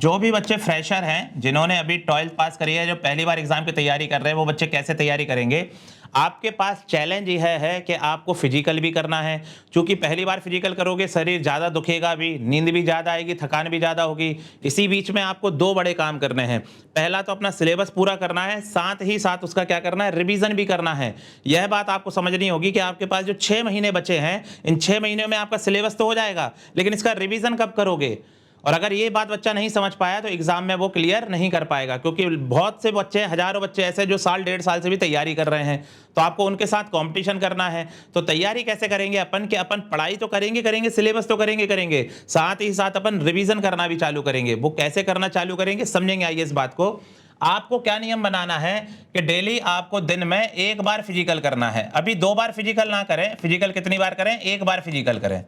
जो भी बच्चे फ्रेशर हैं, जिन्होंने अभी 12th पास करी है, जो पहली बार एग्जाम की तैयारी कर रहे हैं, वो बच्चे कैसे तैयारी करेंगे? आपके पास चैलेंज यह है कि आपको फिजिकल भी करना है। चूंकि पहली बार फिजिकल करोगे, शरीर ज़्यादा दुखेगा भी, नींद भी ज़्यादा आएगी, थकान भी ज़्यादा होगी। इसी बीच में आपको दो बड़े काम करने हैं। पहला तो अपना सिलेबस पूरा करना है, साथ ही साथ उसका क्या करना है, रिवीजन भी करना है। यह बात आपको समझनी होगी कि आपके पास जो 6 महीने बचे हैं, इन 6 महीनों में आपका सिलेबस तो हो जाएगा, लेकिन इसका रिवीजन कब करोगे? और अगर ये बात बच्चा नहीं समझ पाया तो एग्जाम में वो क्लियर नहीं कर पाएगा, क्योंकि बहुत से बच्चे, हजारों बच्चे ऐसे जो साल डेढ़ साल से भी तैयारी कर रहे हैं, तो आपको उनके साथ कंपटीशन करना है। तो तैयारी कैसे करेंगे अपन कि अपन पढ़ाई तो करेंगे, सिलेबस तो करेंगे, साथ ही साथ अपन रिवीजन करना भी चालू करेंगे। वो कैसे करना चालू करेंगे, समझेंगे आइए इस बात को। आपको क्या नियम बनाना है कि डेली आपको दिन में एक बार फिजिकल करना है। अभी 2 बार फिजिकल ना करें, फिजिकल कितनी बार करें, एक बार फिजिकल करें।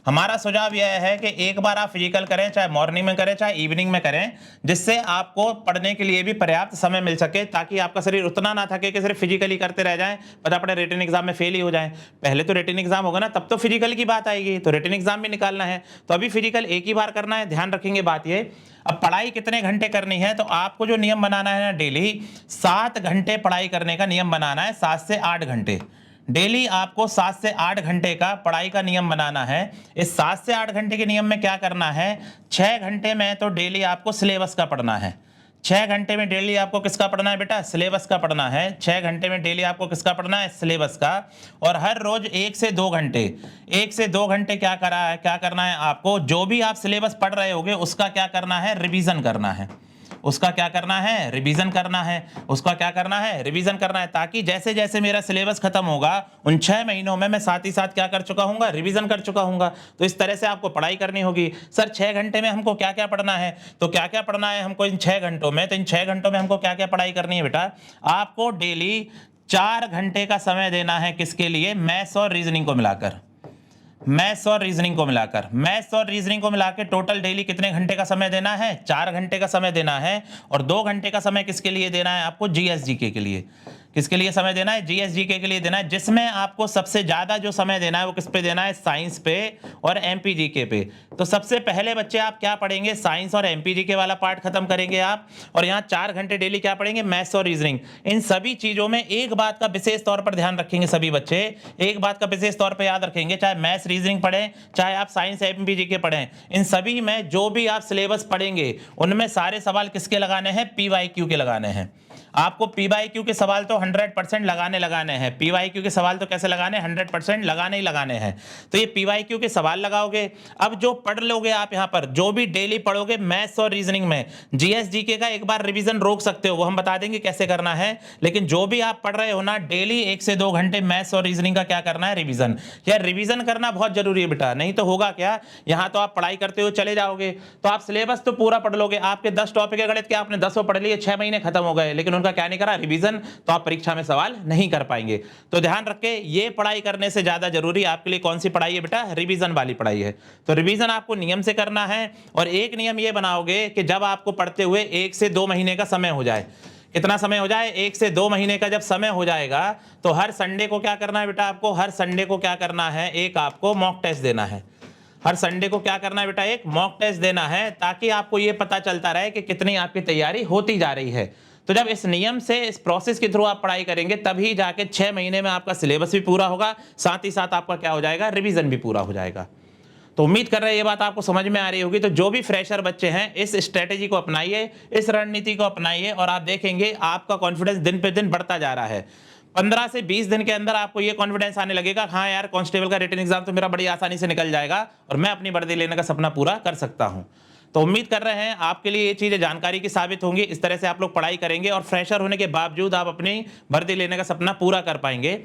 हमारा सुझाव यह है कि एक बार आप फिजिकल करें, चाहे मॉर्निंग में करें चाहे इवनिंग में करें, जिससे आपको पढ़ने के लिए भी पर्याप्त समय मिल सके, ताकि आपका शरीर उतना ना थके कि सिर्फ फिजिकली करते रह जाएं, पता पड़े रिटन एग्जाम में फेल ही हो जाएं। पहले तो रिटन एग्जाम होगा ना, तब तो फिजिकल की बात आएगी, तो रिटन एग्जाम भी निकालना है, तो अभी फिजिकल एक ही बार करना है। ध्यान रखेंगे बात ये। अब पढ़ाई कितने घंटे करनी है, तो आपको जो नियम बनाना है ना, डेली 7 घंटे पढ़ाई करने का नियम बनाना है। 7 से 8 घंटे डेली आपको 7 से 8 घंटे का पढ़ाई का नियम बनाना है। इस 7 से 8 घंटे के नियम में क्या करना है, 6 घंटे में तो डेली आपको सिलेबस का पढ़ना है। 6 घंटे में डेली आपको किसका पढ़ना है बेटा, सिलेबस का पढ़ना है। 6 घंटे में डेली आपको किसका पढ़ना है, सिलेबस का। और हर रोज 1 से 2 घंटे, 1 से 2 घंटे क्या करना है आपको, जो भी आप सिलेबस पढ़ रहे होगे उसका क्या करना है, रिवीजन करना है। उसका क्या करना है, रिवीजन करना है। उसका क्या करना है, रिवीजन करना है, ताकि जैसे जैसे मेरा सिलेबस खत्म होगा, उन 6 महीनों में मैं साथ ही साथ क्या कर चुका हूँगा, रिवीजन कर चुका हूँगा। तो इस तरह से आपको पढ़ाई करनी होगी। सर 6 घंटे में हमको क्या क्या पढ़ना है, तो क्या क्या पढ़ना है हमको इन 6 घंटों में, तो इन 6 घंटों में हमको क्या क्या पढ़ाई करनी है बेटा, आपको डेली 4 घंटे का समय देना है। किसके लिए, मैथ्स और रीजनिंग को मिलाकर। मैथ्स और रीजनिंग को मिला के टोटल डेली कितने घंटे का समय देना है, 4 घंटे का समय देना है। और 2 घंटे का समय किसके लिए देना है आपको, जीएस जीके के लिए। किसके लिए समय देना है, जीएस जीके के लिए देना है, जिसमें आपको सबसे ज्यादा जो समय देना है वो किस पे देना है, साइंस पे और एमपी जीके पे। तो सबसे पहले बच्चे आप क्या पढ़ेंगे, साइंस और एमपी जीके वाला पार्ट खत्म करेंगे आप, और यहाँ 4 घंटे डेली क्या पढ़ेंगे, मैथ्स और रीजनिंग। इन सभी चीजों में एक बात का विशेष तौर पर ध्यान रखेंगे सभी बच्चे, एक बात का विशेष तौर पर याद रखेंगे, चाहे मैथ्स रीजनिंग पढ़ें, चाहे आप साइंस एमपी जीके पढ़ें, इन सभी में जो भी आप सिलेबस पढ़ेंगे उनमें सारे सवाल किसके लगाने हैं, पीवाईक्यू के लगाने हैं। आपको पीवाईक्यू के सवाल तो 100% लगाने हैं। पीवाईक्यू के सवाल तो कैसे लगाने, 100% लगाने ही लगाने हैं। तो ये पीवाईक्यू के सवाल लगाओगे। अब जो पढ़ लोगे आप यहाँ पर, जो भी डेली पढ़ोगे मैथ्स और रीजनिंग में, जीएस जीके का एक बार रिवीजन रोक सकते हो, वो हम बता देंगे कैसे करना है। लेकिन जो भी आप पढ़ रहे हो ना, डेली 1 से 2 घंटे मैथ्स और रीजनिंग का क्या करना है, रिवीजन। यार रिवीजन करना बहुत जरूरी है बेटा, नहीं तो होगा क्या, यहाँ तो आप पढ़ाई करते हुए चले जाओगे, तो आप सिलेबस तो पूरा पढ़ लोगे, आपके 10 टॉपिक है गणित के, आपने 10 पढ़ लिए, 6 महीने खत्म हो गए, लेकिन उनका क्या नहीं करा, रिवीजन, तो आप परीक्षा में सवाल नहीं कर पाएंगे। तो ध्यान रखें, ये पढ़ाई करने से ज्यादा जरूरी आपके लिए कौन सी पढ़ाई है बेटा, रिवीजन वाली पढ़ाई है। तो रिवीजन आपको नियम से करना है, और एक नियम ये बनाओगे कि जब आपको पढ़ते हुए 1 से 2 महीने का समय हो जाए, कितना समय हो जाए, 1 से 2 महीने का जब समय हो जाएगा, तो हर संडे को क्या करना है बेटा, आपको हर संडे को क्या करना है, एक आपको मॉक टेस्ट देना है। हर संडे को क्या करना है बेटा, एक मॉक टेस्ट देना है, ताकि आपको ये पता चलता रहे कि कितनी आपकी तैयारी होती जा रही है। तो जब इस नियम से, इस प्रोसेस के थ्रू आप पढ़ाई करेंगे, तभी जाके 6 महीने में आपका सिलेबस भी पूरा होगा, साथ ही साथ आपका क्या हो जाएगा, रिवीजन भी पूरा हो जाएगा। तो उम्मीद कर रहे हैं ये बात आपको समझ में आ रही होगी। तो जो भी फ्रेशर बच्चे हैं, इस स्ट्रेटेजी को अपनाइए, इस रणनीति को अपनाइए, और आप देखेंगे आपका कॉन्फिडेंस दिन पे दिन बढ़ता जा रहा है। 15 से 20 दिन के अंदर आपको ये कॉन्फिडेंस आने लगेगा, हाँ यार कांस्टेबल का रिटन एग्जाम तो मेरा बड़ी आसानी से निकल जाएगा, और मैं अपनी वर्दी लेने का सपना पूरा कर सकता हूँ। तो उम्मीद कर रहे हैं आपके लिए ये चीजें जानकारी की साबित होंगी। इस तरह से आप लोग पढ़ाई करेंगे और फ्रेशर होने के बावजूद आप अपनी वर्दी लेने का सपना पूरा कर पाएंगे।